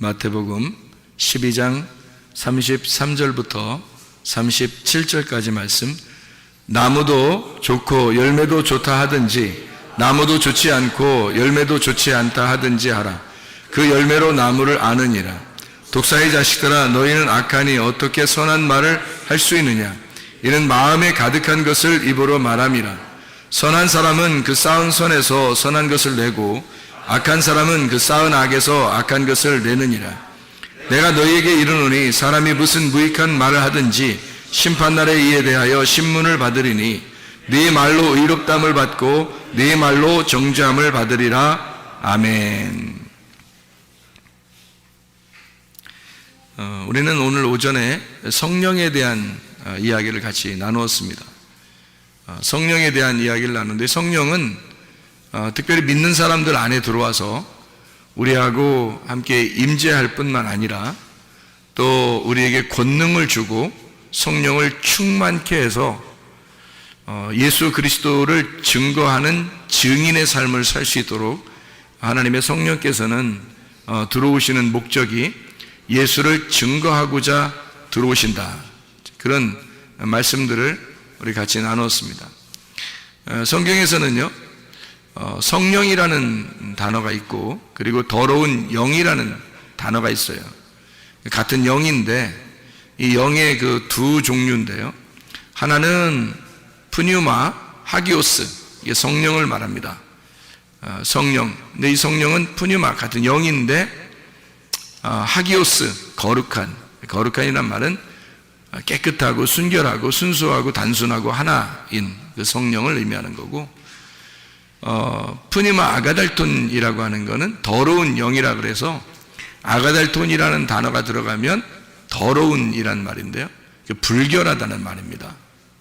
마태복음 12장 33절부터 37절까지 말씀. 나무도 좋고 열매도 좋다 하든지 나무도 좋지 않고 열매도 좋지 않다 하든지 하라. 그 열매로 나무를 아느니라. 독사의 자식들아, 너희는 악하니 어떻게 선한 말을 할 수 있느냐? 이는 마음에 가득한 것을 입으로 말함이라. 선한 사람은 그 쌓은 선에서 선한 것을 내고 악한 사람은 그 쌓은 악에서 악한 것을 내느니라. 내가 너희에게 이르노니 사람이 무슨 무익한 말을 하든지 심판날에 이에 대하여 신문을 받으리니 네 말로 의롭담을 받고 네 말로 정죄함을 받으리라. 아멘. 우리는 오늘 오전에 성령에 대한 이야기를 같이 나누었습니다. 성령에 대한 이야기를 나누는데, 성령은 특별히 믿는 사람들 안에 들어와서 우리하고 함께 임재할 뿐만 아니라 또 우리에게 권능을 주고 성령을 충만케 해서 예수 그리스도를 증거하는 증인의 삶을 살 수 있도록 하나님의 성령께서는 들어오시는 목적이 예수를 증거하고자 들어오신다. 그런 말씀들을 우리 같이 나눴습니다. 성경에서는요, 성령이라는 단어가 있고 그리고 더러운 영이라는 단어가 있어요. 같은 영인데 이 영의 그 두 종류인데요, 하나는 푸뉴마, 하기오스, 이게 성령을 말합니다. 성령. 근데 이 성령은 푸뉴마, 같은 영인데 하기오스, 거룩한이란 말은 깨끗하고 순결하고 순수하고 단순하고 하나인 그 성령을 의미하는 거고, 푸니마 아가달톤이라고 하는 거는 더러운 영이라 그래서 아가달톤이라는 단어가 들어가면 더러운이란 말인데요, 불결하다는 말입니다.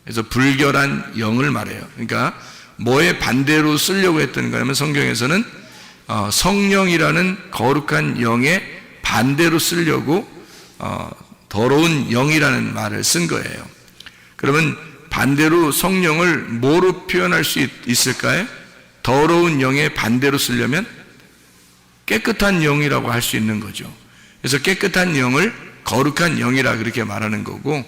그래서 불결한 영을 말해요. 그러니까 뭐에 반대로 쓰려고 했던 거냐면 성경에서는 성령이라는 거룩한 영에 반대로 쓰려고 더러운 영이라는 말을 쓴 거예요. 그러면 반대로 성령을 뭐로 표현할 수 있을까요? 더러운 영의 반대로 쓰려면 깨끗한 영이라고 할 수 있는 거죠. 그래서 깨끗한 영을 거룩한 영이라 그렇게 말하는 거고,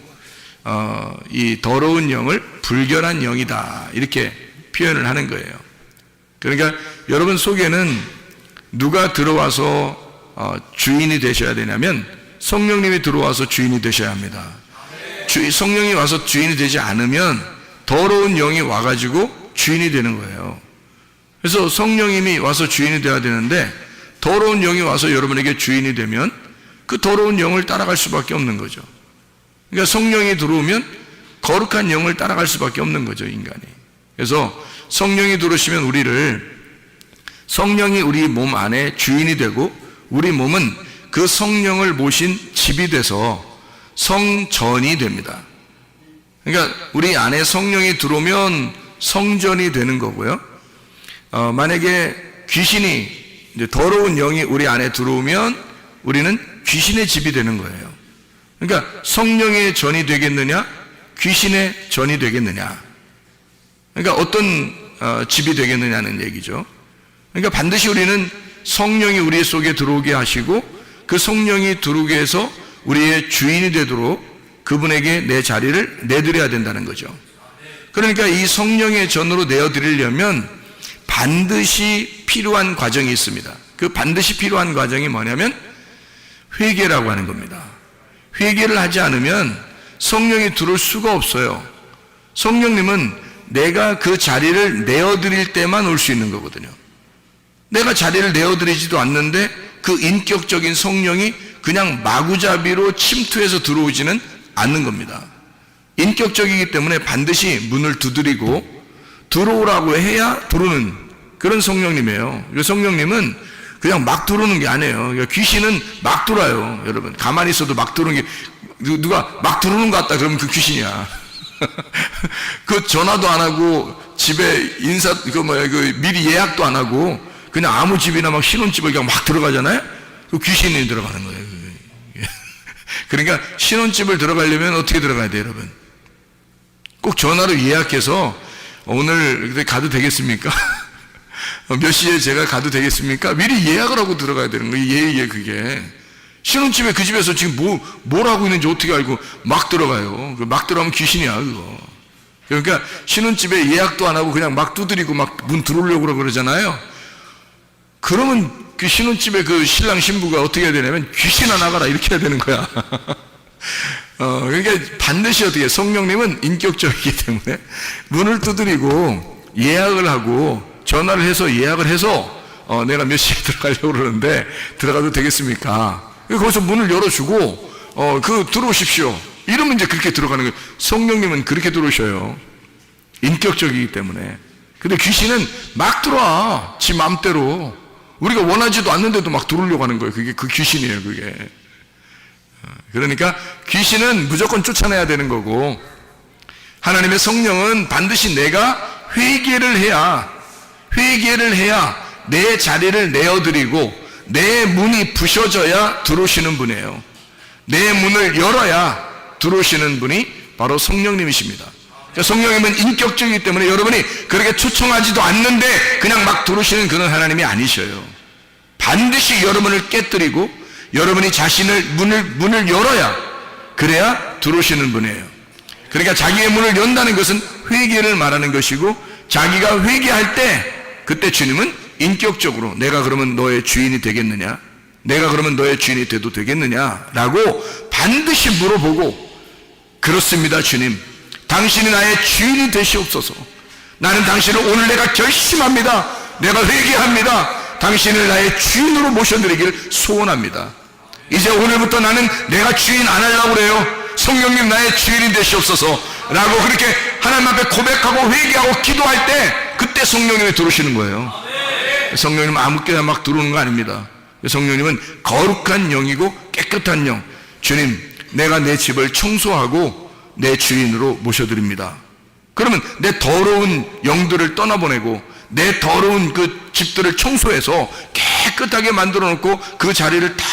이 더러운 영을 불결한 영이다 이렇게 표현을 하는 거예요. 그러니까 여러분 속에는 누가 들어와서 주인이 되셔야 되냐면 성령님이 들어와서 주인이 되셔야 합니다. 성령이 와서 주인이 되지 않으면 더러운 영이 와가지고 주인이 되는 거예요. 그래서 성령님이 와서 주인이 되어야 되는데 더러운 영이 와서 여러분에게 주인이 되면 그 더러운 영을 따라갈 수밖에 없는 거죠. 그러니까 성령이 들어오면 거룩한 영을 따라갈 수밖에 없는 거죠, 인간이. 그래서 성령이 들어오시면 성령이 우리 몸 안에 주인이 되고 우리 몸은 그 성령을 모신 집이 돼서 성전이 됩니다. 그러니까 우리 안에 성령이 들어오면 성전이 되는 거고요. 만약에 귀신이, 이제 더러운 영이 우리 안에 들어오면 우리는 귀신의 집이 되는 거예요. 그러니까 성령의 전이 되겠느냐, 귀신의 전이 되겠느냐. 그러니까 어떤 집이 되겠느냐는 얘기죠. 그러니까 반드시 우리는 성령이 우리 속에 들어오게 하시고 그 성령이 들어오게 해서 우리의 주인이 되도록 그분에게 내 자리를 내드려야 된다는 거죠. 그러니까 이 성령의 전으로 내어드리려면 반드시 필요한 과정이 있습니다. 그 반드시 필요한 과정이 뭐냐면 회개라고 하는 겁니다. 회개를 하지 않으면 성령이 들어올 수가 없어요. 성령님은 내가 그 자리를 내어드릴 때만 올 수 있는 거거든요. 내가 자리를 내어드리지도 않는데 그 인격적인 성령이 그냥 마구잡이로 침투해서 들어오지는 않는 겁니다. 인격적이기 때문에 반드시 문을 두드리고 들어오라고 해야 들어오는 그런 성령님이에요. 성령님은 그냥 막 들어오는 게 아니에요. 귀신은 막 들어와요. 여러분, 가만히 있어도 막 들어오는 게, 누가 막 들어오는 것 같다 그러면 그 귀신이야. 그 전화도 안 하고 집에 미리 예약도 안 하고 그냥 아무 집이나 막 신혼집을 그냥 막 들어가잖아요. 그 귀신이 들어가는 거예요. 그러니까 신혼집을 들어가려면 어떻게 들어가야 돼요, 여러분? 꼭 전화로 예약해서 오늘 가도 되겠습니까? 몇 시에 제가 가도 되겠습니까? 미리 예약을 하고 들어가야 되는 거예요. 그게. 신혼집에 그 집에서 지금 뭘 하고 있는지 어떻게 알고 막 들어가요. 막 들어가면 귀신이야, 그거. 그러니까 신혼집에 예약도 안 하고 그냥 막 두드리고 막 문 들어오려고 그러잖아요. 그러면 그 신혼집에 그 신랑 신부가 어떻게 해야 되냐면 귀신아 나가라 이렇게 해야 되는 거야. 그러니까 반드시 어떻게 성령님은 인격적이기 때문에 문을 두드리고 예약을 하고 전화를 해서 예약을 해서 내가 몇 시에 들어가려고 그러는데 들어가도 되겠습니까? 거기서 문을 열어주고 들어오십시오. 이러면 이제 그렇게 들어가는 거예요. 성령님은 그렇게 들어오셔요. 인격적이기 때문에. 근데 귀신은 막 들어와. 지 맘대로. 우리가 원하지도 않는데도 막 들어오려고 하는 거예요. 그게 그 귀신이에요, 그게. 그러니까 귀신은 무조건 쫓아내야 되는 거고, 하나님의 성령은 반드시 내가 회개를 해야 내 자리를 내어드리고 내 문이 부셔져야 들어오시는 분이에요. 내 문을 열어야 들어오시는 분이 바로 성령님이십니다. 성령님은 인격적이기 때문에 여러분이 그렇게 초청하지도 않는데 그냥 막 들어오시는 그런 하나님이 아니셔요. 반드시 여러분을 깨뜨리고 여러분이 자신을 문을 열어야, 그래야 들어오시는 분이에요. 그러니까 자기의 문을 연다는 것은 회개를 말하는 것이고, 자기가 회개할 때 그때 주님은 인격적으로 내가 그러면 너의 주인이 되겠느냐, 내가 그러면 너의 주인이 돼도 되겠느냐라고 반드시 물어보고, 그렇습니다 주님, 당신이 나의 주인이 되시옵소서. 나는 당신을 오늘 내가 결심합니다. 내가 회개합니다. 당신을 나의 주인으로 모셔드리기를 소원합니다. 이제 오늘부터 나는 내가 주인 안 하려고 그래요. 성령님 나의 주인이 되시옵소서 라고 그렇게 하나님 앞에 고백하고 회개하고 기도할 때 그때 성령님이 들어오시는 거예요. 성령님은 아무렇게나 막 들어오는 거 아닙니다. 성령님은 거룩한 영이고 깨끗한 영. 주님, 내가 내 집을 청소하고 내 주인으로 모셔드립니다. 그러면 내 더러운 영들을 떠나보내고 내 더러운 그 집들을 청소해서 깨끗하게 만들어 놓고 그 자리를 딱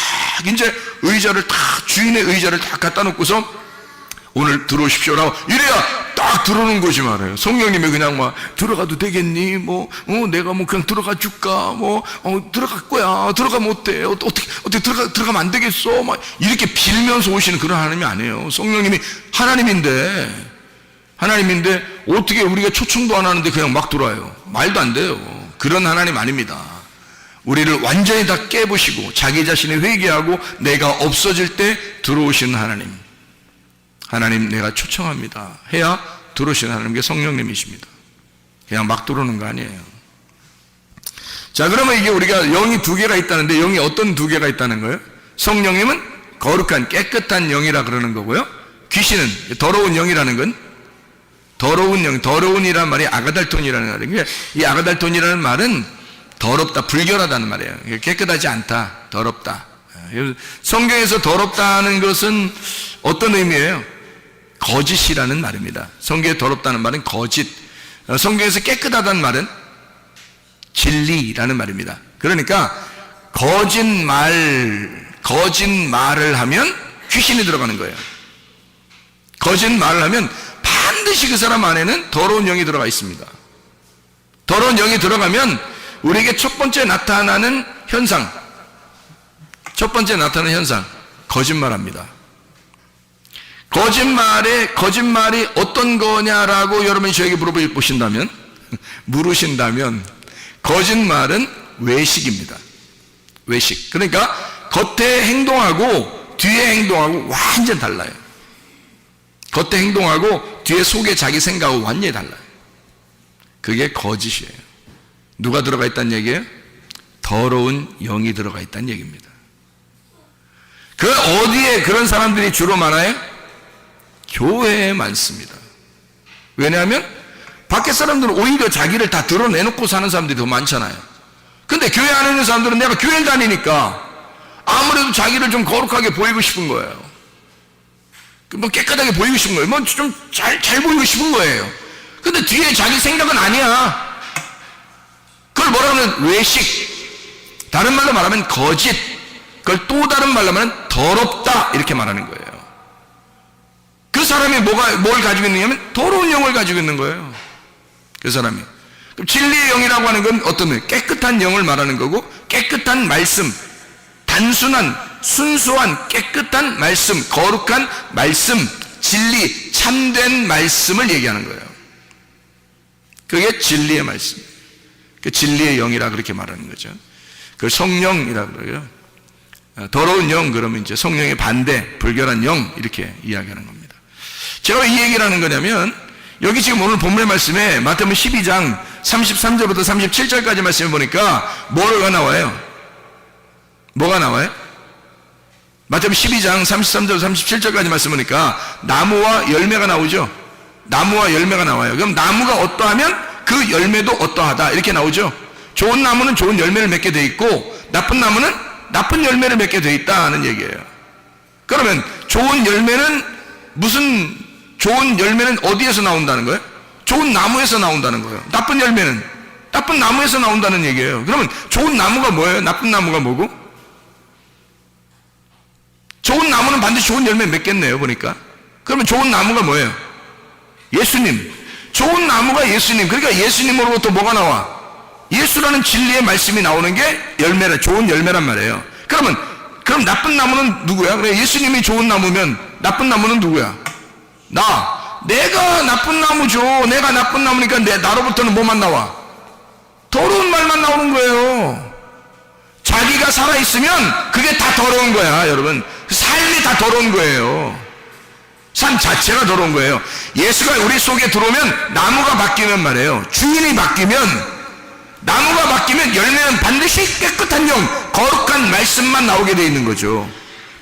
이제 의자를 딱 주인의 의자를 딱 갖다 놓고서 오늘 들어오십시오라고 이래야 딱 들어오는 것이 말이에요. 성령님이 그냥 막 들어가도 되겠니? 내가 그냥 들어가 줄까? 들어갈 거야. 들어가면 어때? 어떻게 들어가면 안 되겠어? 막 이렇게 빌면서 오시는 그런 하나님이 아니에요. 성령님이 하나님인데 어떻게 우리가 초청도 안 하는데 그냥 막 들어와요? 말도 안 돼요. 그런 하나님 아닙니다. 우리를 완전히 다 깨부시고 자기 자신이 회개하고 내가 없어질 때 들어오시는 하나님 내가 초청합니다 해야 들어오시는 하나님께 성령님이십니다. 그냥 막 들어오는 거 아니에요. 자, 그러면 이게 우리가 영이 두 개가 있다는데 영이 어떤 두 개가 있다는 거예요? 성령님은 거룩한 깨끗한 영이라 그러는 거고요, 귀신은 더러운 영이라는 건 더러운 영, 더러운이라는 말이 아가달톤이라는 말이에요. 이 아가달톤이라는 말은 더럽다, 불결하다는 말이에요. 깨끗하지 않다, 더럽다. 성경에서 더럽다는 것은 어떤 의미예요? 거짓이라는 말입니다. 성경에 더럽다는 말은 거짓. 성경에서 깨끗하다는 말은 진리라는 말입니다. 그러니까 거짓말을 하면 귀신이 들어가는 거예요. 거짓말을 하면 반드시 그 사람 안에는 더러운 영이 들어가 있습니다. 더러운 영이 들어가면 우리에게 첫 번째 나타나는 현상, 거짓말합니다. 거짓말이 어떤 거냐라고 여러분이 저에게 물으신다면 거짓말은 외식입니다. 외식. 그러니까 겉에 행동하고 뒤에 행동하고 완전 달라요. 겉에 행동하고 뒤에 속에 자기 생각하고 완전히 달라요. 그게 거짓이에요. 누가 들어가 있다는 얘기예요? 더러운 영이 들어가 있다는 얘기입니다. 그 어디에 그런 사람들이 주로 많아요? 교회에 많습니다. 왜냐하면 밖에 사람들은 오히려 자기를 다 드러내놓고 사는 사람들이 더 많잖아요. 근데 교회 안에 있는 사람들은 내가 교회를 다니니까 아무래도 자기를 좀 거룩하게 보이고 싶은 거예요. 깨끗하게 보이고 싶은 거예요. 좀 잘 보이고 싶은 거예요. 근데 뒤에 자기 생각은 아니야. 그걸 뭐라 하면 외식, 다른 말로 말하면 거짓, 그걸 또 다른 말로 하면 더럽다 이렇게 말하는 거예요. 그 사람이 뭘 가지고 있느냐면 더러운 영을 가지고 있는 거예요. 그 사람이. 그럼 진리의 영이라고 하는 건 어떤 거예요? 깨끗한 영을 말하는 거고, 깨끗한 말씀, 단순한 순수한 깨끗한 말씀, 거룩한 말씀, 진리, 참된 말씀을 얘기하는 거예요. 그게 진리의 말씀. 그 진리의 영이라 그렇게 말하는 거죠. 그 성령이라 그래요. 더러운 영 그러면 이제 성령의 반대, 불결한 영 이렇게 이야기하는 겁니다. 제가 왜 이 얘기를 하는 거냐면 여기 지금 오늘 본문의 말씀에 마태복음 12장 33절부터 37절까지 말씀을 보니까 뭐가 나와요? 뭐가 나와요? 마태복음 12장 33절 37절까지 말씀 보니까 나무와 열매가 나오죠. 나무와 열매가 나와요. 그럼 나무가 어떠하면 그 열매도 어떠하다 이렇게 나오죠. 좋은 나무는 좋은 열매를 맺게 돼 있고 나쁜 나무는 나쁜 열매를 맺게 돼 있다는 얘기예요. 그러면 좋은 열매는 좋은 열매는 어디에서 나온다는 거예요? 좋은 나무에서 나온다는 거예요. 나쁜 열매는 나쁜 나무에서 나온다는 얘기예요. 그러면 좋은 나무가 뭐예요? 나쁜 나무가 뭐고? 좋은 나무는 반드시 좋은 열매 맺겠네요 보니까. 그러면 좋은 나무가 뭐예요? 예수님. 좋은 나무가 예수님. 그러니까 예수님으로부터 뭐가 나와? 예수라는 진리의 말씀이 나오는 게 열매라, 좋은 열매란 말이에요. 그럼 나쁜 나무는 누구야? 그래, 예수님이 좋은 나무면 나쁜 나무는 누구야? 내가 나쁜 나무죠. 내가 나쁜 나무니까 나로부터는 뭐만 나와? 더러운 말만 나오는 거예요. 자기가 살아있으면 그게 다 더러운 거야, 여러분. 삶이 다 더러운 거예요. 삶 자체가 더러운 거예요. 예수가 우리 속에 들어오면 나무가 바뀌면 말이에요. 주인이 바뀌면, 나무가 바뀌면 열매는 반드시 깨끗한 영, 거룩한 말씀만 나오게 돼 있는 거죠.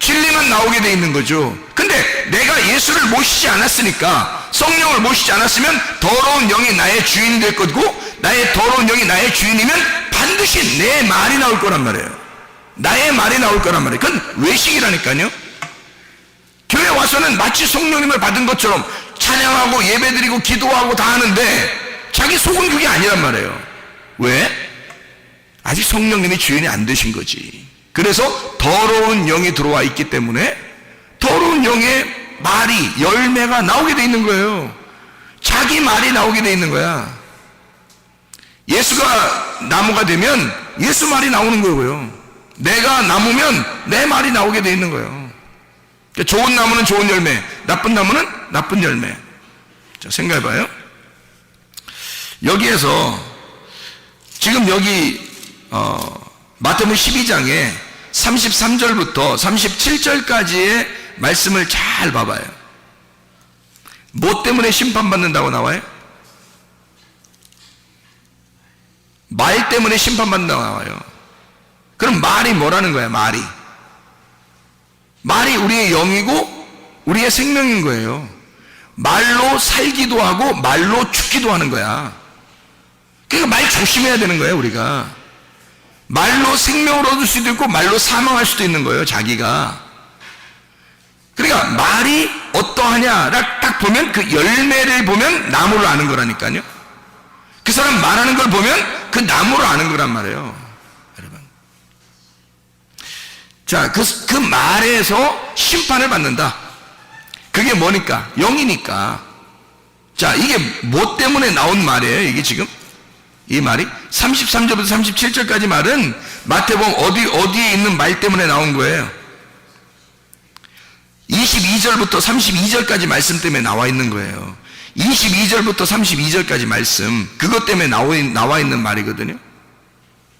진리만 나오게 돼 있는 거죠. 근데 내가 예수를 모시지 않았으니까, 성령을 모시지 않았으면 더러운 영이 나의 주인이 될 거고, 나의 더러운 영이 나의 주인이면 반드시 내 말이 나올 거란 말이에요. 나의 말이 나올 거란 말이에요. 그건 외식이라니까요. 교회 와서는 마치 성령님을 받은 것처럼 찬양하고 예배드리고 기도하고 다 하는데 자기 속은 그게 아니란 말이에요. 왜? 아직 성령님이 주인이 안 되신 거지. 그래서 더러운 영이 들어와 있기 때문에 더러운 영의 말이, 열매가 나오게 돼 있는 거예요. 자기 말이 나오게 돼 있는 거야. 예수가 나무가 되면 예수 말이 나오는 거고요. 내가 나무면 내 말이 나오게 돼 있는 거예요. 그러니까 좋은 나무는 좋은 열매, 나쁜 나무는 나쁜 열매. 자, 생각해봐요. 여기에서 지금 여기 마태복음 12장에 33절부터 37절까지의 말씀을 잘 봐봐요. 뭐 때문에 심판받는다고 나와요? 말 때문에 심판받는다고 나와요. 그럼 말이 뭐라는 거야? 말이 우리의 영이고 우리의 생명인 거예요. 말로 살기도 하고 말로 죽기도 하는 거야. 그러니까 말 조심해야 되는 거예요. 우리가 말로 생명을 얻을 수도 있고 말로 사망할 수도 있는 거예요. 자기가. 그러니까 말이 어떠하냐를 딱 보면, 그 열매를 보면 나무를 아는 거라니까요. 그 사람 말하는 걸 보면 그 나무를 아는 거란 말이에요, 여러분. 자, 그 말에서 심판을 받는다. 그게 뭐니까? 영이니까. 자, 이게 뭐 때문에 나온 말이에요, 이게 지금? 이 말이 33절부터 37절까지 말은 마태복음 어디에 있는 말 때문에 나온 거예요. 22절부터 32절까지 말씀 때문에 나와 있는 거예요. 22절부터 32절까지 말씀, 그것 때문에 나와 있는 말이거든요.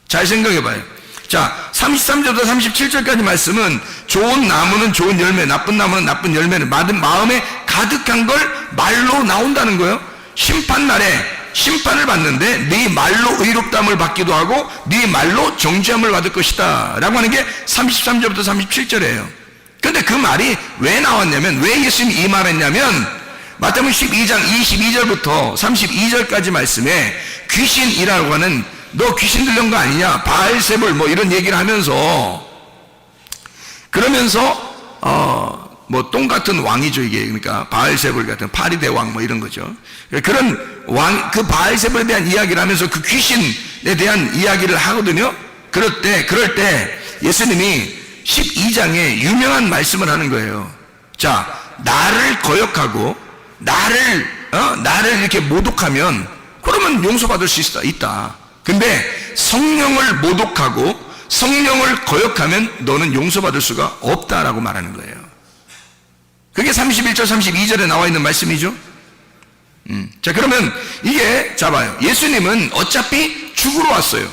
잘 생각해 봐요. 자, 33절부터 37절까지 말씀은 좋은 나무는 좋은 열매, 나쁜 나무는 나쁜 열매를 마음에 가득한 걸 말로 나온다는 거예요. 심판날에 심판을 받는데 네 말로 의롭다함을 받기도 하고 네 말로 정죄함을 받을 것이다 라고 하는 게 33절부터 37절이에요. 근데 그 말이 왜 나왔냐면, 왜 예수님이 이 말했냐면, 마태복음 12장 22절부터 32절까지 말씀에 귀신이라고 하는, 너 귀신 들린 거 아니냐, 바알세불 뭐 이런 얘기를 하면서, 그러면서 뭐 똥 같은 왕이죠 이게. 그러니까 바알세불 같은 파리대왕 뭐 이런 거죠. 그런 왕, 그 바알세불에 대한 이야기를 하면서 그 귀신에 대한 이야기를 하거든요. 그럴 때 예수님이 12장에 유명한 말씀을 하는 거예요. 자, 나를 거역하고 나를 이렇게 모독하면 그러면 용서받을 수 있다. 근데 성령을 모독하고 성령을 거역하면 너는 용서받을 수가 없다라고 말하는 거예요. 그게 31절 32절에 나와 있는 말씀이죠. 자, 그러면 이게 봐요. 예수님은 어차피 죽으러 왔어요.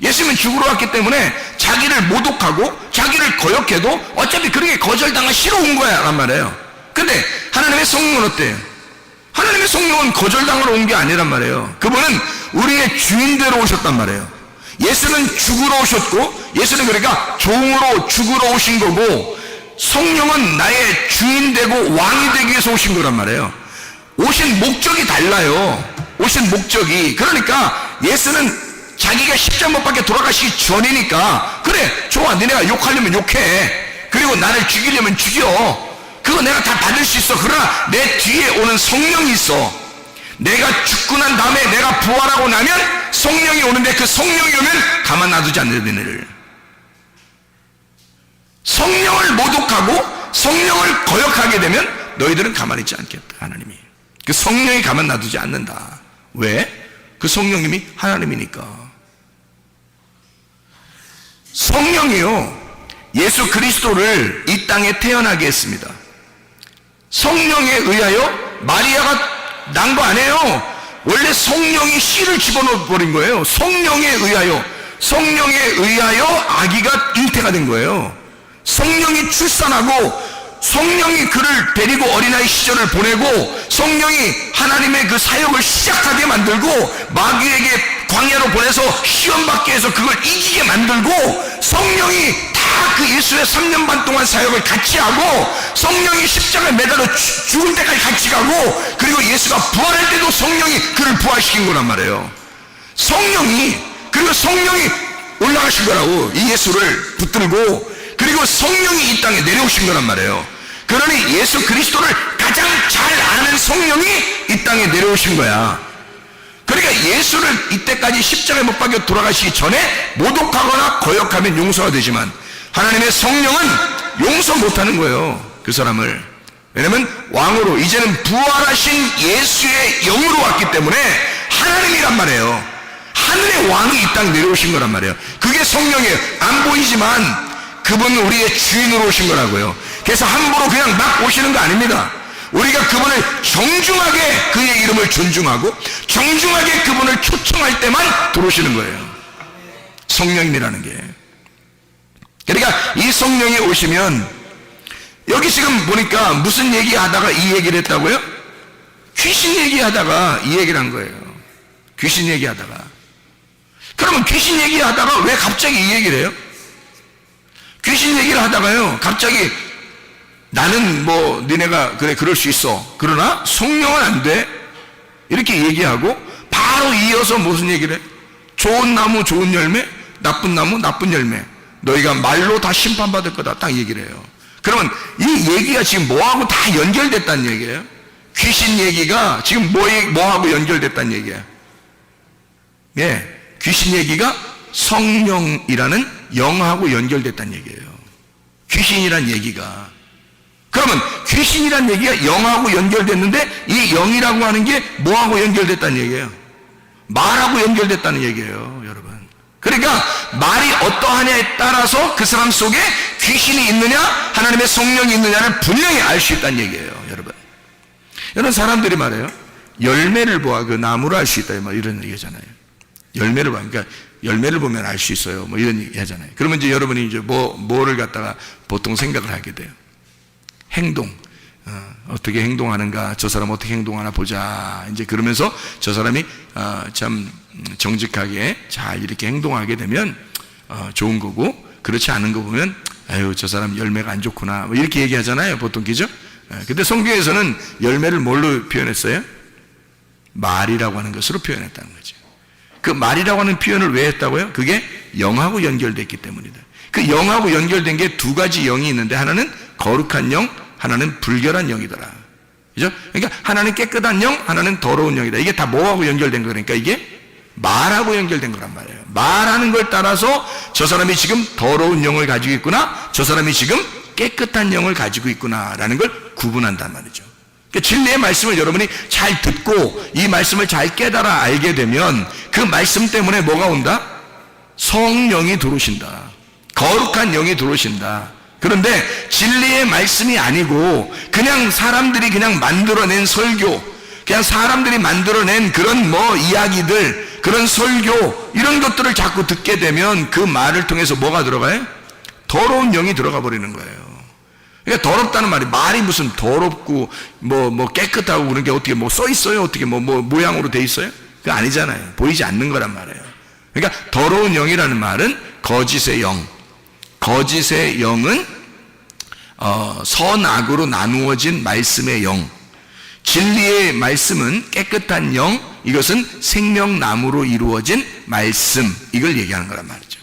예수님은 죽으러 왔기 때문에 자기를 모독하고 자기를 거역해도 어차피 그렇게 거절당하시러 온 거야 란 말이에요. 근데 하나님의 성령은 어때요? 하나님의 성령은 거절당하러 온 게 아니란 말이에요. 그분은 우리의 주인대로 오셨단 말이에요. 예수는 죽으러 오셨고, 예수는 그러니까 종으로 죽으러 오신 거고, 성령은 나의 주인 되고 왕이 되기 위해서 오신 거란 말이에요. 오신 목적이 달라요. 오신 목적이. 그러니까 예수는 자기가 십자가 못 박혀 돌아가시기 전이니까, 그래, 좋아, 너네가 욕하려면 욕해. 그리고 나를 죽이려면 죽여. 그거 내가 다 받을 수 있어. 그러나 내 뒤에 오는 성령이 있어. 내가 죽고 난 다음에 내가 부활하고 나면 성령이 오는데, 그 성령이 오면 가만 놔두지 않는 너희를. 성령을 모독하고 성령을 거역하게 되면 너희들은 가만히 있지 않겠다. 하나님이 그 성령이 가만 놔두지 않는다. 왜? 그 성령님이 하나님이니까. 성령이요, 예수 그리스도를 이 땅에 태어나게 했습니다. 성령에 의하여 마리아가 난 거 아니에요. 원래 성령이 씨를 집어넣어 버린 거예요. 성령에 의하여 아기가 잉태가 된 거예요. 성령이 출산하고 성령이 그를 데리고 어린아이 시절을 보내고 성령이 하나님의 그 사역을 시작하게 만들고 마귀에게 광야로 보내서 시험받게 해서 그걸 이기게 만들고 성령이 다 그 예수의 3년 반 동안 사역을 같이 하고 성령이 십자가에 매달려 죽을 때까지 같이 가고 그리고 예수가 부활할 때도 성령이 그를 부활시킨 거란 말이에요. 그리고 성령이 올라가신 거라고, 이 예수를 붙들고, 그리고 성령이 이 땅에 내려오신 거란 말이에요. 그러니 예수 그리스도를 가장 잘 아는 성령이 이 땅에 내려오신 거야. 그러니까 예수를 이때까지 십자가에 못 박혀 돌아가시기 전에 모독하거나 거역하면 용서가 되지만 하나님의 성령은 용서 못하는 거예요, 그 사람을. 왜냐면 왕으로, 이제는 부활하신 예수의 영으로 왔기 때문에 하나님이란 말이에요. 하늘의 왕이 이 땅 내려오신 거란 말이에요. 그게 성령이에요. 안 보이지만 그분은 우리의 주인으로 오신 거라고요. 그래서 함부로 그냥 막 오시는 거 아닙니다. 우리가 그분을 정중하게, 그의 이름을 존중하고 정중하게 그분을 초청할 때만 들어오시는 거예요, 성령님이라는 게. 그러니까 이 성령이 오시면, 여기 지금 보니까 무슨 얘기하다가 이 얘기를 했다고요? 귀신 얘기하다가 이 얘기를 한 거예요. 귀신 얘기하다가. 그러면 귀신 얘기하다가 왜 갑자기 이 얘기를 해요? 귀신 얘기를 하다가요, 갑자기 나는 뭐 니네가 그래 그럴 수 있어, 그러나 성령은 안 돼, 이렇게 얘기하고 바로 이어서 무슨 얘기를 해? 좋은 나무 좋은 열매, 나쁜 나무 나쁜 열매, 너희가 말로 다 심판받을 거다, 딱 얘기를 해요. 그러면 이 얘기가 지금 뭐하고 다 연결됐다는 얘기예요. 귀신 얘기가 지금 뭐하고 연결됐다는 얘기예요. 예, 귀신 얘기가 성령이라는 영하고 연결됐다는 얘기예요. 귀신이란 얘기가. 그러면 귀신이란 얘기가 영하고 연결됐는데 이 영이라고 하는 게 뭐하고 연결됐다는 얘기예요? 말하고 연결됐다는 얘기예요, 여러분. 그러니까 말이 어떠하냐에 따라서 그 사람 속에 귀신이 있느냐 하나님의 성령이 있느냐를 분명히 알 수 있다는 얘기예요, 여러분. 이런 사람들이 말해요, 열매를 보아 그 나무를 알 수 있다, 뭐 이런 얘기잖아요. 열매를 봐, 그러니까 열매를 보면 알 수 있어요, 뭐 이런 얘기 하잖아요. 그러면 이제 여러분이 이제 뭐를 갖다가 보통 생각을 하게 돼요. 행동, 어떻게 행동하는가, 저 사람 어떻게 행동하나 보자, 이제 그러면서 저 사람이 참 정직하게 잘 이렇게 행동하게 되면 좋은 거고, 그렇지 않은 거 보면 아유 저 사람 열매가 안 좋구나, 뭐 이렇게 얘기하잖아요, 보통. 그죠? 근데 성경에서는 열매를 뭘로 표현했어요? 말이라고 하는 것으로 표현했다는 거죠. 그 말이라고 하는 표현을 왜 했다고요? 그게 영하고 연결됐기 때문이다. 그 영하고 연결된 게 두 가지 영이 있는데, 하나는 거룩한 영, 하나는 불결한 영이더라. 그죠? 그러니까 하나는 깨끗한 영, 하나는 더러운 영이다. 이게 다 뭐하고 연결된 거니까 이게 말하고 연결된 거란 말이에요. 말하는 걸 따라서 저 사람이 지금 더러운 영을 가지고 있구나, 저 사람이 지금 깨끗한 영을 가지고 있구나라는 걸 구분한단 말이죠. 그러니까 진리의 말씀을 여러분이 잘 듣고 이 말씀을 잘 깨달아 알게 되면 그 말씀 때문에 뭐가 온다? 성령이 들어오신다. 거룩한 영이 들어오신다. 그런데 진리의 말씀이 아니고 그냥 사람들이 그냥 만들어낸 설교, 그냥 사람들이 만들어낸 그런 이야기들, 그런 설교, 이런 것들을 자꾸 듣게 되면 그 말을 통해서 뭐가 들어가요? 더러운 영이 들어가 버리는 거예요. 그러니까 더럽다는 말이 무슨 더럽고 깨끗하고 그런 게 어떻게 써 있어요? 어떻게 모양으로 돼 있어요? 그거 아니잖아요. 보이지 않는 거란 말이에요. 그러니까 더러운 영이라는 말은 거짓의 영. 거짓의 영은 선악으로 나누어진 말씀의 영. 진리의 말씀은 깨끗한 영, 이것은 생명나무로 이루어진 말씀, 이걸 얘기하는 거란 말이죠.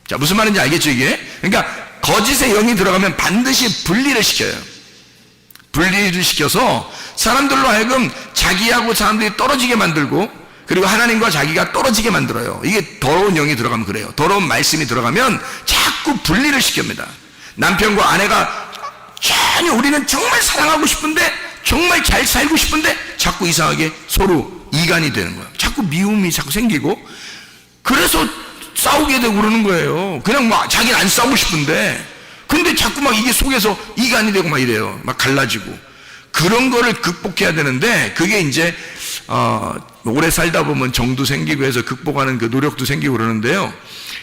자, 무슨 말인지 알겠죠, 이게? 그러니까 거짓의 영이 들어가면 반드시 분리를 시켜요. 분리를 시켜서 사람들로 하여금 자기하고 사람들이 떨어지게 만들고, 그리고 하나님과 자기가 떨어지게 만들어요. 이게 더러운 영이 들어가면 그래요. 더러운 말씀이 들어가면 자꾸 분리를 시킵니다. 남편과 아내가 전혀 우리는 정말 사랑하고 싶은데, 정말 잘 살고 싶은데 자꾸 이상하게 서로 이간이 되는 거예요. 자꾸 미움이 자꾸 생기고, 그래서 싸우게 되고 그러는 거예요. 그냥 자기는 안 싸우고 싶은데, 근데 자꾸 이게 속에서 이간이 되고 이래요. 갈라지고. 그런 거를 극복해야 되는데, 그게 이제 오래 살다 보면 정도 생기고 해서 극복하는 그 노력도 생기고 그러는데요.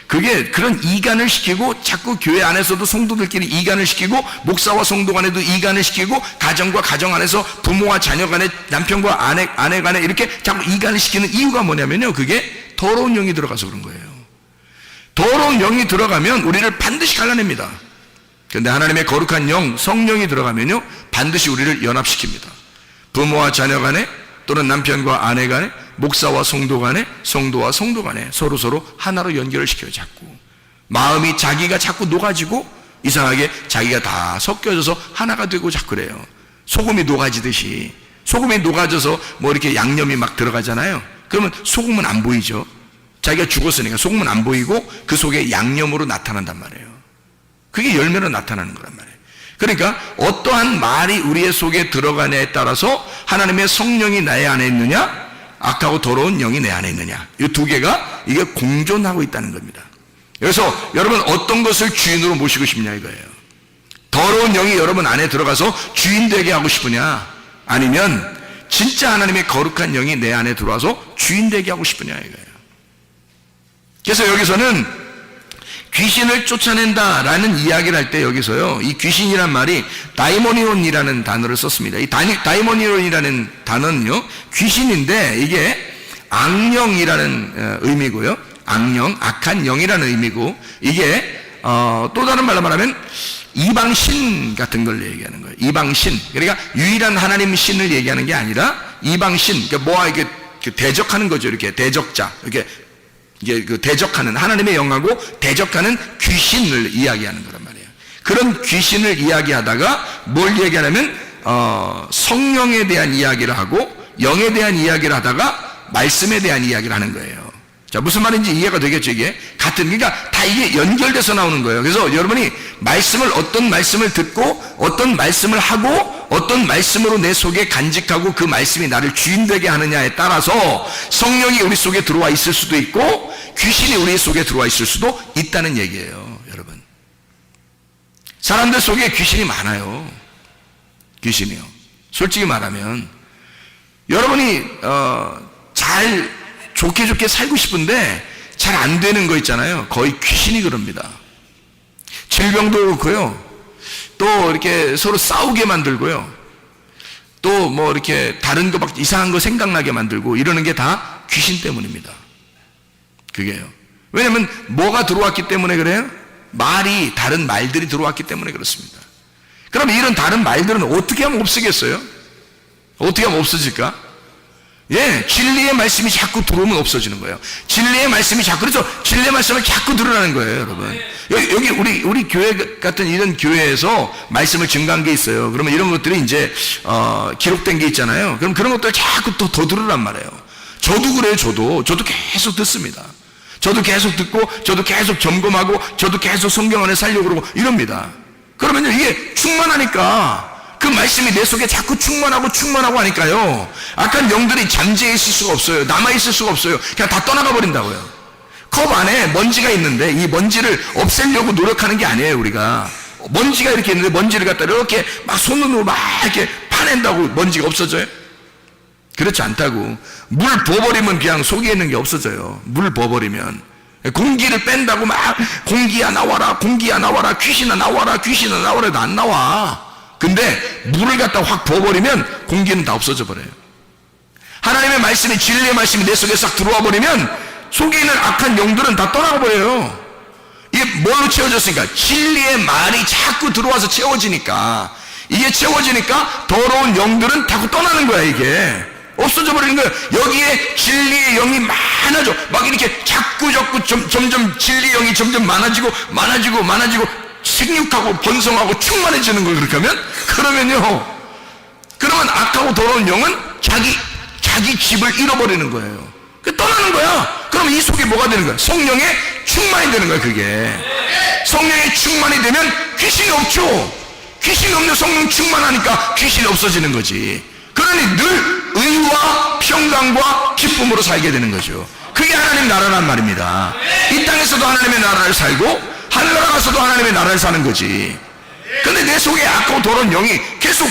그게 그런 이간을 시키고, 자꾸 교회 안에서도 성도들끼리 이간을 시키고, 목사와 성도 간에도 이간을 시키고, 가정과 가정 안에서 부모와 자녀 간에, 남편과 아내 간에 이렇게 자꾸 이간을 시키는 이유가 뭐냐면요, 그게 더러운 영이 들어가서 그런 거예요. 더러운 영이 들어가면 우리를 반드시 갈라냅니다. 그런데 하나님의 거룩한 영, 성령이 들어가면요, 반드시 우리를 연합시킵니다. 부모와 자녀 간에, 또는 남편과 아내 간에, 목사와 성도 간에, 성도와 성도 간에 서로 하나로 연결을 시켜요. 자꾸 마음이 자기가 자꾸 녹아지고, 이상하게 자기가 다 섞여져서 하나가 되고 자꾸 그래요. 소금이 녹아지듯이, 소금이 녹아져서 이렇게 양념이 들어가잖아요. 그러면 소금은 안 보이죠. 자기가 죽었으니까 소금은 안 보이고 그 속에 양념으로 나타난단 말이에요. 그게 열매로 나타나는 거란 말이에요. 그러니까 어떠한 말이 우리의 속에 들어가냐에 따라서 하나님의 성령이 나의 안에 있느냐, 악하고 더러운 영이 내 안에 있느냐, 이 두 개가 이게 공존하고 있다는 겁니다. 그래서 여러분 어떤 것을 주인으로 모시고 싶냐 이거예요. 더러운 영이 여러분 안에 들어가서 주인 되게 하고 싶으냐, 아니면 진짜 하나님의 거룩한 영이 내 안에 들어와서 주인 되게 하고 싶으냐 이거예요. 그래서 여기서는 귀신을 쫓아낸다라는 이야기를 할 때 여기서요, 이 귀신이란 말이 다이모니온이라는 단어를 썼습니다. 이 다이모니온이라는 단어는요, 귀신인데 이게 악령이라는 의미고요, 악령, 악한 영이라는 의미고, 이게 또 다른 말로 말하면 이방신 같은 걸 얘기하는 거예요. 이방신, 그러니까 유일한 하나님 신을 얘기하는 게 아니라 이방신, 그러니까 이게 대적하는 거죠. 이렇게 대적자, 이게 그 대적하는, 하나님의 영하고 대적하는 귀신을 이야기하는 거란 말이에요. 그런 귀신을 이야기하다가 뭘 얘기하냐면 성령에 대한 이야기를 하고, 영에 대한 이야기를 하다가 말씀에 대한 이야기를 하는 거예요. 자, 무슨 말인지 이해가 되겠죠? 이게 그러니까 다 이게 연결돼서 나오는 거예요. 그래서 여러분이 어떤 말씀을 듣고, 어떤 말씀을 하고, 어떤 말씀으로 내 속에 간직하고 그 말씀이 나를 주인 되게 하느냐에 따라서 성령이 우리 속에 들어와 있을 수도 있고, 귀신이 우리 속에 들어와 있을 수도 있다는 얘기예요. 여러분, 사람들 속에 귀신이 많아요. 귀신이요. 솔직히 말하면 여러분이 잘 좋게 살고 싶은데 잘 안 되는 거 있잖아요. 거의 귀신이 그럽니다. 질병도 그렇고요, 또 이렇게 서로 싸우게 만들고요, 또 이렇게 다른 거 이상한 거 생각나게 만들고, 이러는 게 다 귀신 때문입니다. 그게요. 왜냐면 뭐가 들어왔기 때문에 그래요? 다른 말들이 들어왔기 때문에 그렇습니다. 그럼 이런 다른 말들은 어떻게 하면 없어지겠어요? 어떻게 하면 없어질까? 진리의 말씀이 자꾸 들어오면 없어지는 거예요. 진리의 말씀이 그래서 진리의 말씀을 자꾸 들으라는 거예요, 여러분. 여기 우리 교회 같은 이런 교회에서 말씀을 증가한 게 있어요. 그러면 이런 것들이 이제 기록된 게 있잖아요. 그럼 그런 것들 자꾸 더 들으란 말이에요. 저도 그래요. 저도 계속 듣습니다. 저도 계속 듣고, 저도 계속 점검하고, 저도 계속 성경 안에 살려고 그러고 이럽니다. 그러면 이게 충만하니까, 그 말씀이 내 속에 자꾸 충만하고 하니까요, 악한 영들이 잠재해 있을 수가 없어요. 남아있을 수가 없어요. 그냥 다 떠나가 버린다고요. 컵 안에 먼지가 있는데 이 먼지를 없애려고 노력하는 게 아니에요. 우리가 먼지가 이렇게 있는데 먼지를 갖다 이렇게 막 손으로 막 이렇게 파낸다고 먼지가 없어져요? 그렇지 않다고. 물 부어버리면 그냥 속에 있는 게 없어져요. 물 부어버리면. 공기를 뺀다고 막 공기야 나와라, 공기야 나와라, 귀신아 나와라, 귀신아 나와라 해도 안 나와. 근데 물을 갖다 확 부어버리면 공기는 다 없어져 버려요. 하나님의 말씀이, 진리의 말씀이 내 속에 싹 들어와 버리면 속에 있는 악한 영들은 다 떠나가 버려요. 이게 뭘로 채워졌으니까? 진리의 말이 자꾸 들어와서 채워지니까, 이게 채워지니까 더러운 영들은 자꾸 떠나는 거야. 이게 없어져 버리는 거예요. 여기에 진리의 영이 많아져. 막 이렇게 자꾸 점점 진리의 영이 점점 많아지고 생육하고 번성하고 충만해지는 걸 그렇게 하면, 그러면 악하고 더러운 영은 자기 집을 잃어버리는 거예요. 떠나는 거야. 그럼 이 속에 뭐가 되는 거야? 성령의 충만이 되는 거야. 그게 성령의 충만이 되면 귀신이 없죠. 귀신이 없는 성령 충만하니까 귀신이 없어지는 거지. 그러니 늘 의와 평강과 기쁨으로 살게 되는 거죠. 그게 하나님 나라란 말입니다. 이 땅에서도 하나님의 나라를 살고 하늘나라 가서도 하나님의 나라를 사는 거지. 근데 내 속에 악하고 더러운 영이 계속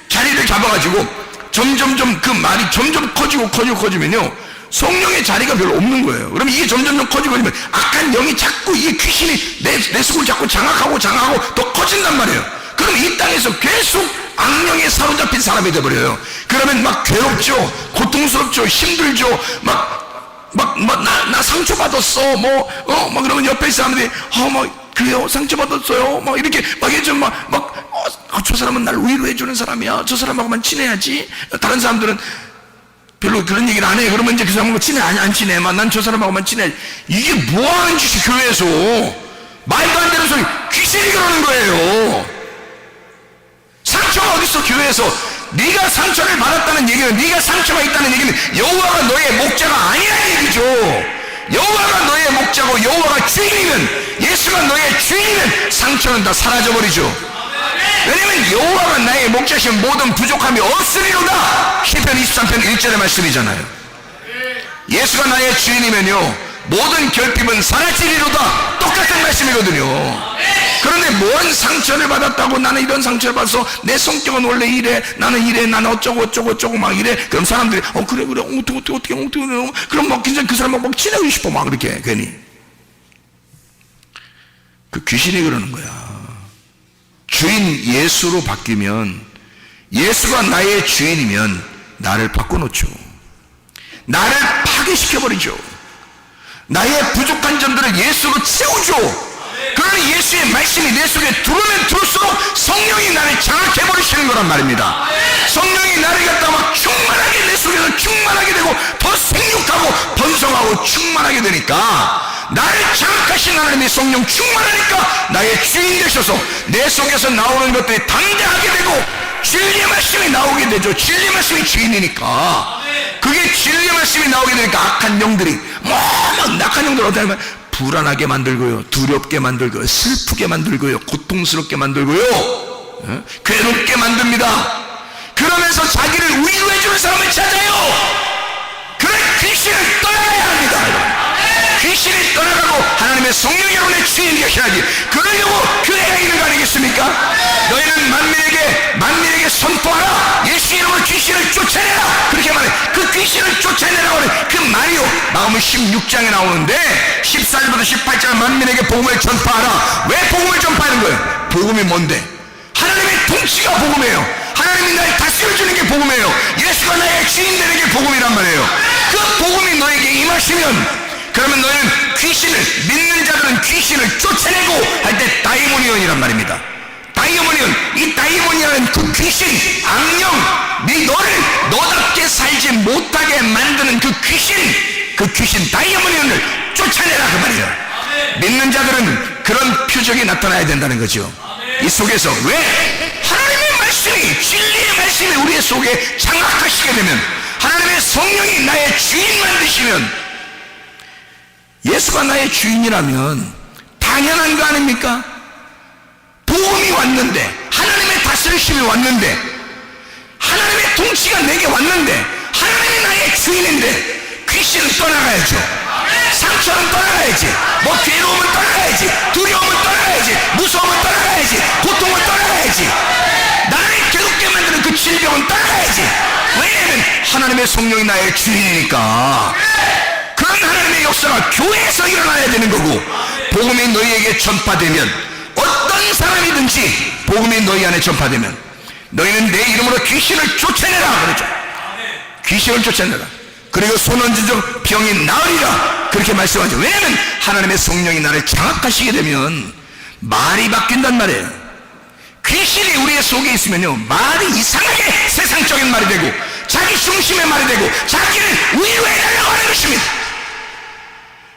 자리를 잡아가지고 점점점 그 말이 점점 커지면요, 성령의 자리가 별로 없는 거예요. 그럼 이게 점점 커지면 악한 영이 자꾸, 이 귀신이 내 속을 자꾸 장악하고 더 커진단 말이에요. 그럼 이 땅에서 계속 악령에 사로잡힌 사람이 돼버려요. 그러면 막 괴롭죠, 고통스럽죠, 힘들죠, 나 상처받았어, 막 그러면 옆에 있는 사람들이, 그래요, 상처받았어요, 이렇게 해주면 저 사람은 날 위로해주는 사람이야, 저 사람하고만 친해야지. 다른 사람들은 별로 그런 얘기를 안 해. 그러면 이제 그 사람하고 친해, 안 친해, 난 저 사람하고만 친해. 이게 뭐하는 짓이, 교회에서 말도 안 되는 소리, 귀신이 그러는 거예요. 상처가 어딨어? 교회에서 네가 상처를 받았다는 얘기는, 네가 상처가 있다는 얘기는 여호와가 너의 목자가 아니라는 얘기죠. 여호와가 너의 목자고 여호와가 주인이면, 예수가 너의 주인이면 상처는 다 사라져버리죠. 왜냐면 여호와가 나의 목자시면 모든 부족함이 없으리로다. 시편 23편 1절의 말씀이잖아요. 예수가 나의 주인이면요, 모든 결핍은 사라지리로다. 똑같은 말씀이거든요. 그런데 뭔 상처를 받았다고, 나는 이런 상처를 받아서 내 성격은 원래 이래, 나는 어쩌고 막 이래. 그럼 사람들이 그래 어떻게 그럼 막 굉장히 그 사람하고 막 친하고 싶어, 막 그렇게 괜히. 그 귀신이 그러는 거야. 주인 예수로 바뀌면, 예수가 나의 주인이면 나를 바꿔놓죠. 나를 파괴시켜버리죠. 나의 부족한 점들을 예수로 채우죠. 그러니 예수의 말씀이 내 속에 들어오면 들을수록 성령이 나를 장악해버리시는 거란 말입니다. 성령이 나를 갖다 막 충만하게, 내 속에서 충만하게 되고 더 생육하고 번성하고 충만하게 되니까, 나를 장악하신 하나님의 성령 충만하니까 나의 주인 되셔서 내 속에서 나오는 것들이 담대하게 되고 진리의 말씀이 나오게 되죠. 진리의 말씀이 주인이니까. 그게 진리의 말씀이 나오게 되니까 악한 영들이 막 악한 영들 어떻게 하면 불안하게 만들고요, 두렵게 만들고요, 슬프게 만들고요, 고통스럽게 만들고요, 괴롭게 만듭니다. 그러면서 자기를 위로해주는 사람을 찾아요. 그런 귀신을 떠나야 합니다. 귀신이 떠나가고 하나님의 성령이 여러분의 주인이 되셔야지. 그러려고 교회가 있는 거 아니겠습니까? 너희는 만민에게 선포하라. 예수 이름으로 귀신을 쫓아내라. 그렇게 말해. 그 귀신을 쫓아내라고 하는 그 말이요, 마음은 16장에 나오는데 14절부터 18절 만민에게 복음을 전파하라. 왜 복음을 전파하는 거예요? 복음이 뭔데? 하나님의 통치가 복음이에요. 하나님이 나를 다스려주는 게 복음이에요. 예수가 나의 주인 되는 게 복음이란 말이에요. 그 복음이 너에게 임하시면, 그러면 너희는 귀신을, 믿는 자들은 귀신을 쫓아내고 할 때 다이모니온이란 말입니다. 다이모니온, 이 다이모니온은 그 귀신, 악령, 너를 너답게 살지 못하게 만드는 그 귀신 다이모니온을 쫓아내라, 그 말이에요. 믿는 자들은 그런 표적이 나타나야 된다는 거죠. 이 속에서 왜? 하나님의 말씀이, 진리의 말씀이 우리의 속에 장악하시게 되면, 하나님의 성령이 나의 주인만 되시면, 예수가 나의 주인이라면 당연한 거 아닙니까? 복음이 왔는데, 하나님의 다스리심이 왔는데, 하나님의 통치가 내게 왔는데, 하나님이 나의 주인인데 귀신은 떠나가야죠. 상처는 떠나가야지, 뭐 괴로움은 떠나가야지, 두려움은 떠나가야지, 무서움은 떠나가야지, 고통은 떠나가야지, 나를 괴롭게 만드는 그 질병은 떠나가야지. 왜냐하면 하나님의 성령이 나의 주인이니까. 그런 하나님의 역사가 교회에서 일어나야 되는 거고, 복음이 너희에게 전파되면, 어떤 사람이든지 복음이 너희 안에 전파되면 너희는 내 이름으로 귀신을 쫓아내라 그러죠. 귀신을 쫓아내라. 그리고 손원지적 병이 나으리라 그렇게 말씀하죠. 왜냐하면 하나님의 성령이 나를 장악하시게 되면 말이 바뀐단 말이에요. 귀신이 우리의 속에 있으면요, 말이 이상하게 세상적인 말이 되고 자기 중심의 말이 되고 자기를 위로해 달라고 하는 것입니다.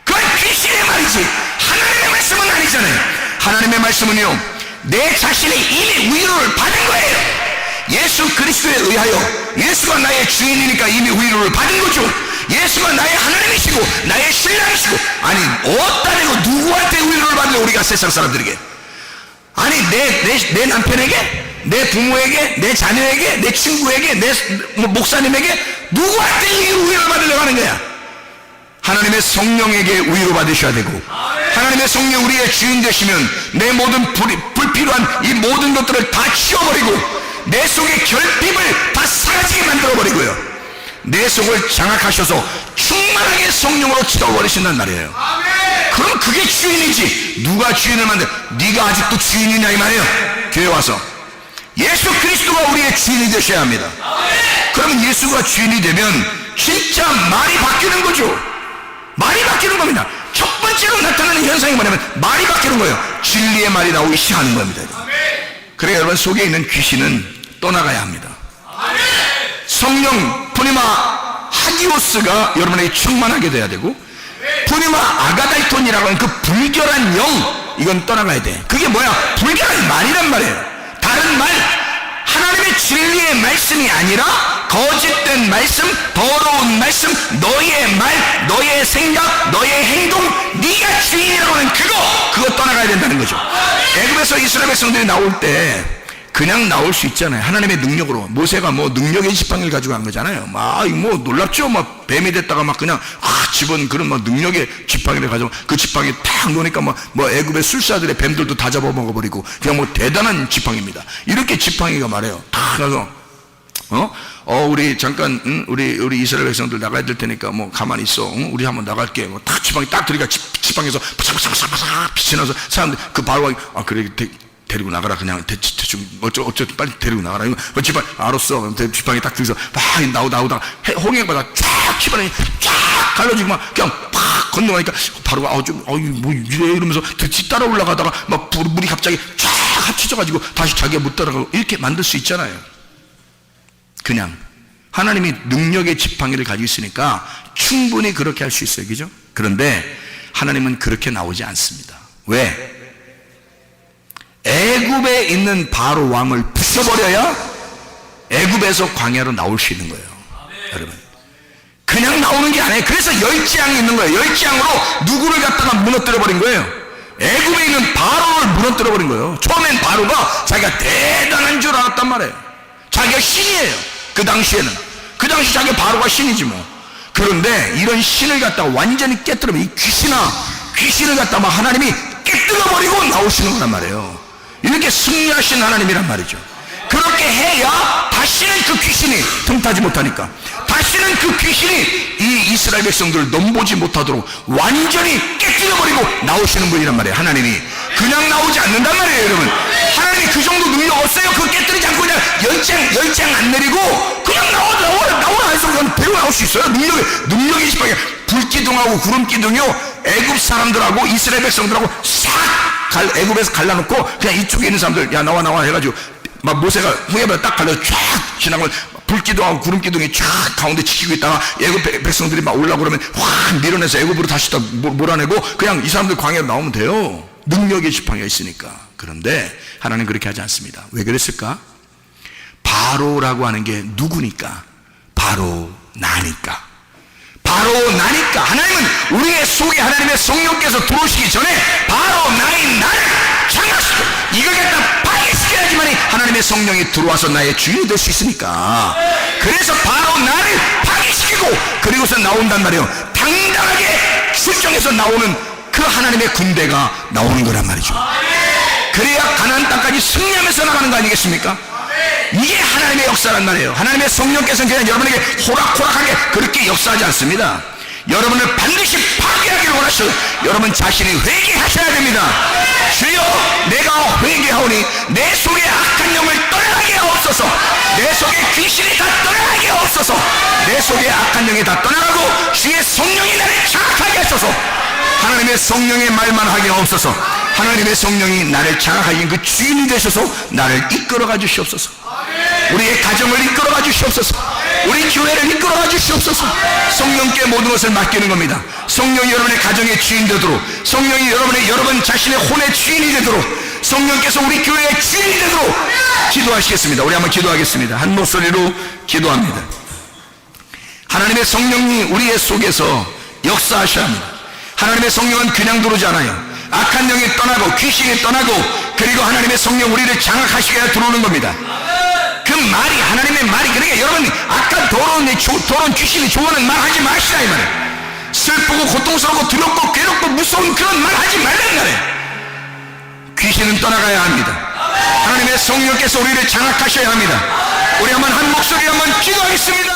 그건 귀신의 말이지 하나님의 말씀은 아니잖아요. 하나님의 말씀은요, 내 자신이 이미 위로를 받은 거예요. 예수 그리스도에 의하여 예수가 나의 주인이니까 이미 위로를 받은 거죠. 예수가 나의 하나님이시고 나의 신랑이시고. 아니 어디다 대고 누구한테 위로를 받는 거야 우리가 세상 사람들에게? 아니 내 남편에게, 내 부모에게, 내 자녀에게, 내 친구에게, 내 목사님에게 누구한테 위로를 받으려고 하는 거야? 하나님의 성령에게 위로 받으셔야 되고, 하나님의 성령 우리의 주인 되시면 내 모든 불필요한 이 모든 것들을 다 치워버리고 내 속의 결핍을 다 사라지게 만들어버리고요, 내 속을 장악하셔서 충만하게 성령으로 채워버리신단 말이에요. 그럼 그게 주인이지. 누가 주인을 만들어? 네가 아직도 주인이냐 이 말이에요. 교회 와서 예수 그리스도가 우리의 주인이 되셔야 합니다. 그럼 예수가 주인이 되면 진짜 말이 바뀌는 거죠. 말이 바뀌는 겁니다. 첫 번째로 나타나는 현상이 뭐냐면 말이 바뀌는 거예요. 진리의 말이 나오기 시작하는 겁니다. 그러니까 여러분 속에 있는 귀신은 떠나가야 합니다. 성령 푸니마 하기오스가 여러분에게 충만하게 돼야 되고, 푸니마 아가달톤이라고 하는 그 불결한 영, 이건 떠나가야 돼. 그게 뭐야? 불결한 말이란 말이에요. 다른 말, 하나님의 진리의 말씀이 아니라 거짓된 말씀, 더러운 말씀, 너의 말, 너의 생각, 너의 행동, 네가 주인이라고 하는 그거 떠나가야 된다는 거죠. 애굽에서 이스라엘 백성들이 나올 때 그냥 나올 수 있잖아요. 하나님의 능력으로. 모세가 뭐 능력의 지팡이를 가지고 간 거잖아요. 막 뭐 놀랍죠. 막 뱀이 됐다가 막 그냥 집은 그런 막 능력의 지팡이를 가지고 그 지팡이 탁 놓으니까 뭐 애굽의 술사들의 뱀들도 다 잡아먹어버리고 그냥 뭐 대단한 지팡이입니다. 이렇게 지팡이가 말해요. 다 가서 우리 잠깐 우리 이스라엘 백성들 나가야 될 테니까 뭐 가만히 있어. 우리 한번 나갈게. 뭐 딱 지팡이 딱 들이가 지팡이에서 바삭바삭바삭 빛이 나서 사람들 그 바로가 그래 데리고 나가라. 그냥 대충 어쨌든 빨리 데리고 나가라. 이거 지팡이 알았어. 지팡이 딱 들이서 막 나오다가 홍해바다 쫙 지팡이 쫙 갈라지고 막 그냥 팍 건너가니까 바로가 뭐 이래 이러면서 뒤 따라 올라가다가 막 물이 갑자기 쫙 합쳐져가지고 다시 자기가 못 따라가고 이렇게 만들 수 있잖아요. 그냥 하나님이 능력의 지팡이를 가지고 있으니까 충분히 그렇게 할 수 있어요. 그죠? 그런데 하나님은 그렇게 나오지 않습니다. 왜? 애굽에 있는 바로 왕을 부숴버려야 애굽에서 광야로 나올 수 있는 거예요. 여러분, 그냥 나오는 게 아니에요. 그래서 열지양이 있는 거예요. 열지양으로 누구를 갖다가 무너뜨려 버린 거예요. 애굽에 있는 바로를 무너뜨려 버린 거예요. 처음엔 바로가 자기가 대단한 줄 알았단 말이에요. 자기가 신이에요. 그 당시에는. 그 당시 자기가 바로가 신이지 뭐. 그런데 이런 신을 갖다가 완전히 깨뜨리면 이 귀신을 갖다가 하나님이 깨뜨려버리고 나오시는 거란 말이에요. 이렇게 승리하신 하나님이란 말이죠. 그렇게 해야 다시는 그 귀신이 틈타지 못하니까, 다시는 그 귀신이 이 이스라엘 백성들을 넘보지 못하도록 완전히 깨뜨려버리고 나오시는 분이란 말이에요. 하나님이 그냥 나오지 않는단 말이에요. 여러분, 하나님이 그 정도 능력 없어요. 그거 깨뜨리지 않고 그냥 열장 안 내리고 그냥 나오라 해서 그냥 데리고 나올 수 있어요. 능력이 지팡이. 불기둥하고 구름기둥이요, 애굽 사람들하고 이스라엘 백성들하고 싹 애굽에서 갈라놓고 그냥 이쪽에 있는 사람들 야 나와 해가지고 막 모세가 홍해바다 딱 갈라서 쫙 지나가면 불기둥하고 구름기둥이 쫙 가운데 지키고 있다가 애굽 백성들이 막 올라오고 그러면 확 밀어내서 애굽으로 다시 다 몰아내고 그냥 이 사람들 광야로 나오면 돼요. 능력의 지팡이가 있으니까. 그런데 하나님 그렇게 하지 않습니다. 왜 그랬을까? 바로라고 하는 게 누구니까? 바로 나니까. 하나님은 우리의 속에 하나님의 성령께서 들어오시기 전에 바로 나인 나를 장악시키고 이걸 갖다 파괴시켜야지만이 하나님의 성령이 들어와서 나의 주인이 될 수 있으니까. 그래서 바로 나를 파괴시키고 그리고서 나온단 말이에요. 당당하게 출정해서 나오는 그 하나님의 군대가 나오는 거란 말이죠. 그래야 가나안 땅까지 승리하면서 나가는 거 아니겠습니까? 이게 하나님의 역사란 말이에요. 하나님의 성령께서는 그냥 여러분에게 호락호락하게 그렇게 역사하지 않습니다. 여러분을 반드시 파괴하기를 원하셔. 여러분 자신이 회개하셔야 됩니다. 주여, 내가 회개하오니 내 속에 악한 영을 떠나게 하옵소서. 내 속에 귀신이 다 떠나게 하옵소서. 내 속에 악한 영이 다 떠나가고 주의 성령이 나를 장악하게 하소서. 하나님의 성령의 말만 하게 하옵소서. 하나님의 성령이 나를 장악하신 그 주인이 되셔서 나를 이끌어가 주시옵소서. 우리의 가정을 이끌어가 주시옵소서. 우리 교회를 이끌어가 주시옵소서. 성령께 모든 것을 맡기는 겁니다. 성령이 여러분의 가정의 주인 되도록, 성령이 여러분 자신의 혼의 주인이 되도록, 성령께서 우리 교회의 주인이 되도록 기도하시겠습니다. 우리 한번 기도하겠습니다. 한 목소리로 기도합니다. 하나님의 성령이 우리의 속에서 역사하셔야 합니다. 하나님의 성령은 그냥 들어오지 않아요. 악한 영이 떠나고 귀신이 떠나고, 그리고 하나님의 성령 우리를 장악하시게 해야 들어오는 겁니다. 그 말이, 하나님의 말이, 그러니까 여러분 악한 더러운 귀신이 좋아하는 말 하지 마시라 이 말이에요. 슬프고 고통스럽고 두렵고 괴롭고 무서운 그런 말 하지 말라는 말이에요. 귀신은 떠나가야 합니다. 하나님의 성령께서 우리를 장악하셔야 합니다. 우리 한번 한 목소리 한번 기도하겠습니다.